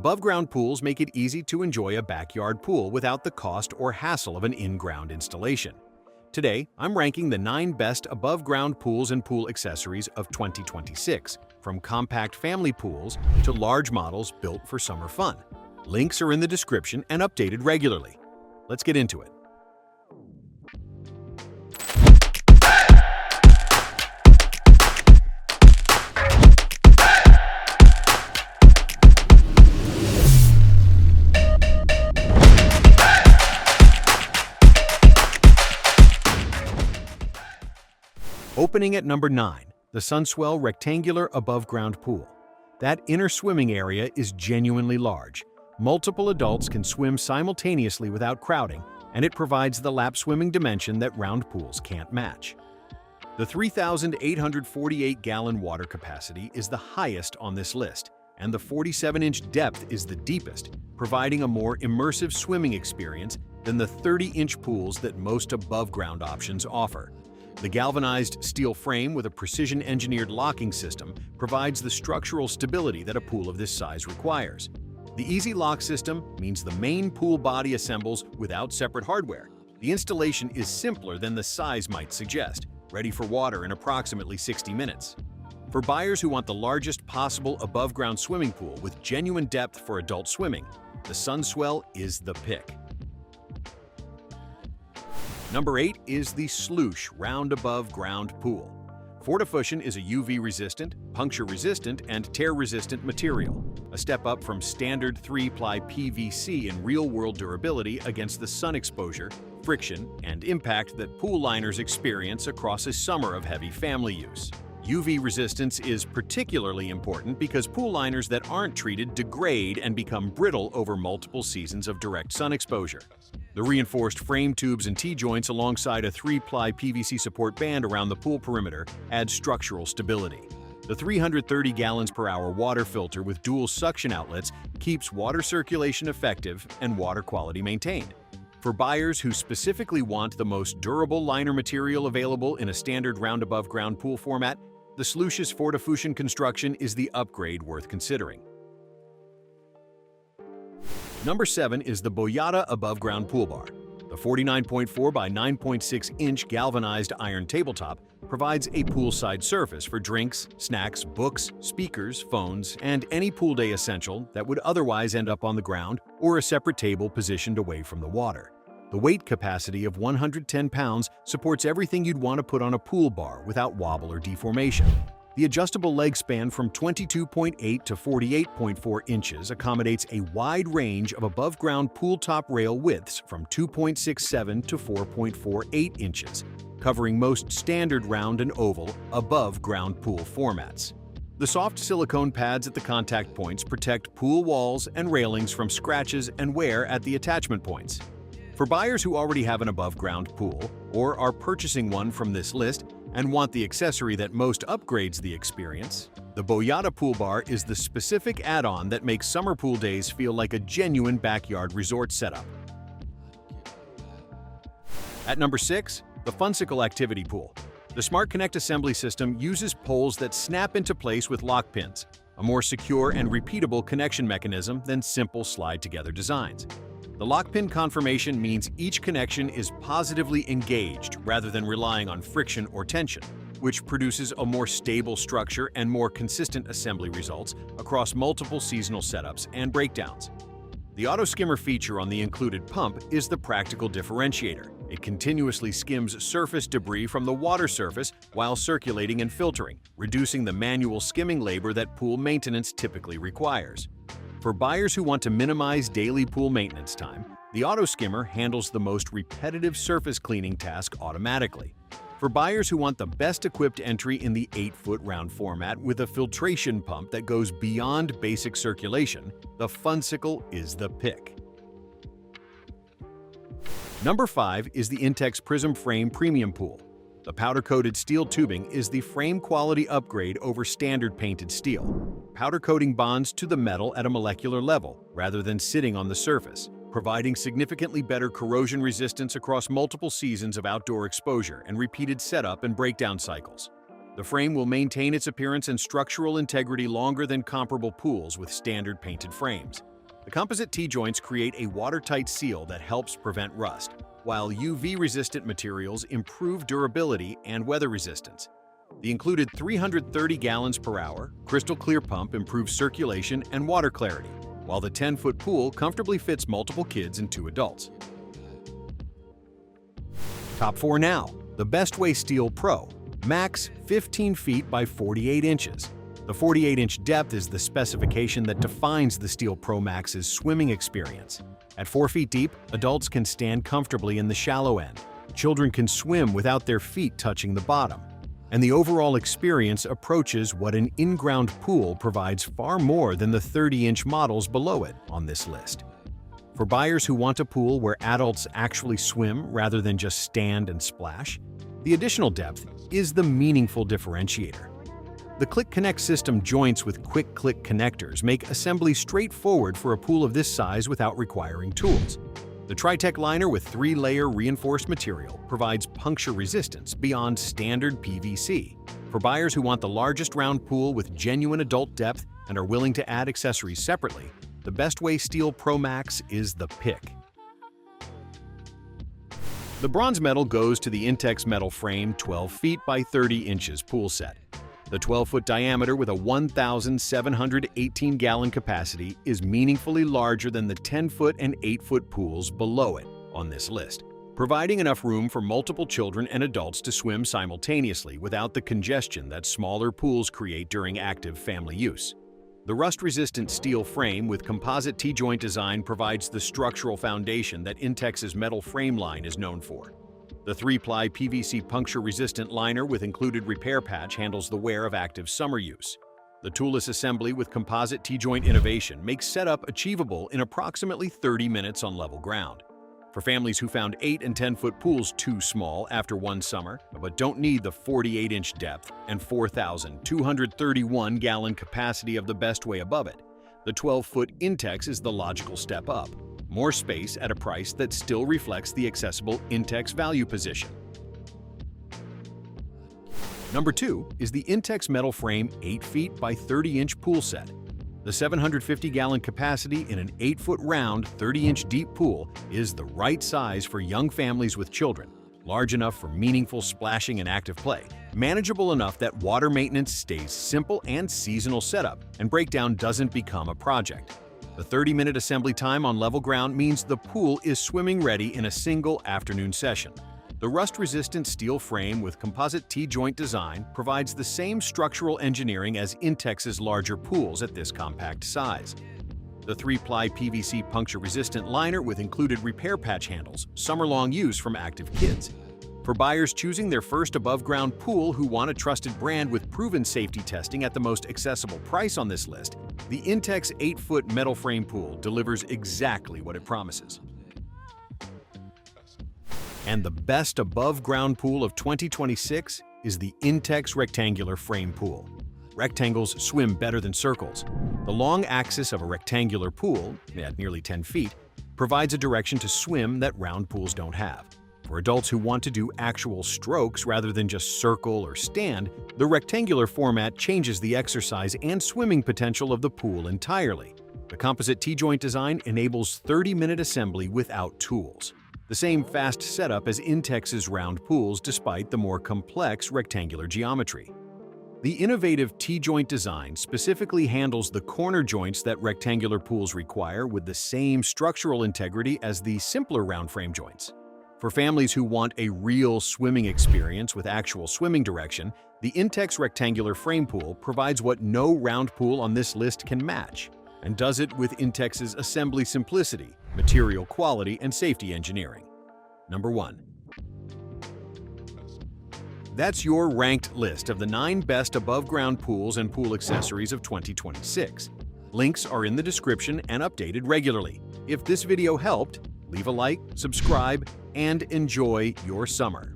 Above-ground pools make it easy to enjoy a backyard pool without the cost or hassle of an in-ground installation. Today, I'm ranking the 9 best above-ground pools and pool accessories of 2026, from compact family pools to large models built for summer fun. Links are in the description and updated regularly. Let's get into it. Opening at number 9, the Sunswell Rectangular Above-Ground Pool. That inner swimming area is genuinely large. Multiple adults can swim simultaneously without crowding, and it provides the lap swimming dimension that round pools can't match. The 3,848-gallon water capacity is the highest on this list, and the 47-inch depth is the deepest, providing a more immersive swimming experience than the 30-inch pools that most above-ground options offer. The galvanized steel frame with a precision-engineered locking system provides the structural stability that a pool of this size requires. The easy lock system means the main pool body assembles without separate hardware. The installation is simpler than the size might suggest, ready for water in approximately 60 minutes. For buyers who want the largest possible above-ground swimming pool with genuine depth for adult swimming, the Sunswell is the pick. Number 8 is the Sloosh Round Above Ground Pool. Fortifusion is a UV-resistant, puncture-resistant, and tear-resistant material, a step up from standard 3-ply PVC in real-world durability against the sun exposure, friction, and impact that pool liners experience across a summer of heavy family use. UV resistance is particularly important because pool liners that aren't treated degrade and become brittle over multiple seasons of direct sun exposure. The reinforced frame tubes and T-joints alongside a 3-ply PVC support band around the pool perimeter add structural stability. The 330 gallons per hour water filter with dual suction outlets keeps water circulation effective and water quality maintained. For buyers who specifically want the most durable liner material available in a standard round above ground pool format, the Sloosh's Fortifusion construction is the upgrade worth considering. Number 7 is the Boyata Above Ground Pool Bar. The 49.4 by 9.6 inch galvanized iron tabletop provides a poolside surface for drinks, snacks, books, speakers, phones, and any pool day essential that would otherwise end up on the ground or a separate table positioned away from the water. The weight capacity of 110 pounds supports everything you'd want to put on a pool bar without wobble or deformation. The adjustable leg span from 22.8 to 48.4 inches accommodates a wide range of above-ground pool top rail widths from 2.67 to 4.48 inches, covering most standard round and oval above-ground pool formats. The soft silicone pads at the contact points protect pool walls and railings from scratches and wear at the attachment points. For buyers who already have an above-ground pool or are purchasing one from this list and want the accessory that most upgrades the experience, the Boyata Pool Bar is the specific add-on that makes summer pool days feel like a genuine backyard resort setup. At number 6, the Funsicle Activity Pool. The Smart Connect assembly system uses poles that snap into place with lock pins, a more secure and repeatable connection mechanism than simple slide-together designs. The lock pin conformation means each connection is positively engaged rather than relying on friction or tension, which produces a more stable structure and more consistent assembly results across multiple seasonal setups and breakdowns. The auto skimmer feature on the included pump is the practical differentiator. It continuously skims surface debris from the water surface while circulating and filtering, reducing the manual skimming labor that pool maintenance typically requires. For buyers who want to minimize daily pool maintenance time, the auto skimmer handles the most repetitive surface cleaning task automatically. For buyers who want the best-equipped entry in the 8-foot round format with a filtration pump that goes beyond basic circulation, the Funsicle is the pick. Number 5 is the INTEX Prism Frame Premium Pool. The powder-coated steel tubing is the frame quality upgrade over standard painted steel. Powder coating bonds to the metal at a molecular level rather than sitting on the surface, providing significantly better corrosion resistance across multiple seasons of outdoor exposure and repeated setup and breakdown cycles. The frame will maintain its appearance and structural integrity longer than comparable pools with standard painted frames. The composite T-joints create a watertight seal that helps prevent rust, while UV-resistant materials improve durability and weather resistance. The included 330 gallons per hour crystal-clear pump improves circulation and water clarity, while the 10-foot pool comfortably fits multiple kids and 2 adults. Top 4 now. The Bestway Steel Pro, max 15 feet by 48 inches. The 48-inch depth is the specification that defines the Steel Pro Max's swimming experience. At 4 feet deep, adults can stand comfortably in the shallow end. Children can swim without their feet touching the bottom. And the overall experience approaches what an in-ground pool provides far more than the 30-inch models below it on this list. For buyers who want a pool where adults actually swim rather than just stand and splash, the additional depth is the meaningful differentiator. The Click Connect system joints with quick click connectors make assembly straightforward for a pool of this size without requiring tools. The Tri-Tech liner with 3-layer reinforced material provides puncture resistance beyond standard PVC. For buyers who want the largest round pool with genuine adult depth and are willing to add accessories separately, the Bestway Steel Pro Max is the pick. The bronze medal goes to the INTEX metal frame 12 feet by 30 inches pool set. The 12-foot diameter with a 1,718-gallon capacity is meaningfully larger than the 10-foot and 8-foot pools below it on this list, providing enough room for multiple children and adults to swim simultaneously without the congestion that smaller pools create during active family use. The rust-resistant steel frame with composite T-joint design provides the structural foundation that INTEX's metal frame line is known for. The 3-ply PVC puncture-resistant liner with included repair patch handles the wear of active summer use. The toolless assembly with composite T-joint innovation makes setup achievable in approximately 30 minutes on level ground. For families who found 8 and 10-foot pools too small after one summer, but don't need the 48-inch depth and 4,231-gallon capacity of the Bestway above it, the 12-foot INTEX is the logical step up. More space at a price that still reflects the accessible INTEX value position. Number 2 is the INTEX metal frame 8 feet by 30-inch pool set. The 750-gallon capacity in an 8-foot round, 30-inch deep pool is the right size for young families with children, large enough for meaningful splashing and active play, manageable enough that water maintenance stays simple and seasonal setup, and breakdown doesn't become a project. The 30-minute assembly time on level ground means the pool is swimming ready in a single afternoon session. The rust-resistant steel frame with composite T-joint design provides the same structural engineering as INTEX's larger pools at this compact size. The 3-ply PVC puncture-resistant liner with included repair patch handles, summer-long use from active kids. For buyers choosing their first above-ground pool who want a trusted brand with proven safety testing at the most accessible price on this list, the INTEX 8-foot metal frame pool delivers exactly what it promises. And the best above-ground pool of 2026 is the INTEX rectangular frame pool. Rectangles swim better than circles. The long axis of a rectangular pool, at nearly 10 feet, provides a direction to swim that round pools don't have. For adults who want to do actual strokes rather than just circle or stand, the rectangular format changes the exercise and swimming potential of the pool entirely. The composite T-joint design enables 30-minute assembly without tools. The same fast setup as INTEX's round pools despite the more complex rectangular geometry. The innovative T-joint design specifically handles the corner joints that rectangular pools require with the same structural integrity as the simpler round frame joints. For families who want a real swimming experience with actual swimming direction, the INTEX rectangular frame pool provides what no round pool on this list can match, and does it with INTEX's assembly simplicity, material quality, and safety engineering. Number 1. That's your ranked list of the 9 best above-ground pools and pool accessories of 2026. Links are in the description and updated regularly. If this video helped, leave a like, subscribe, and enjoy your summer.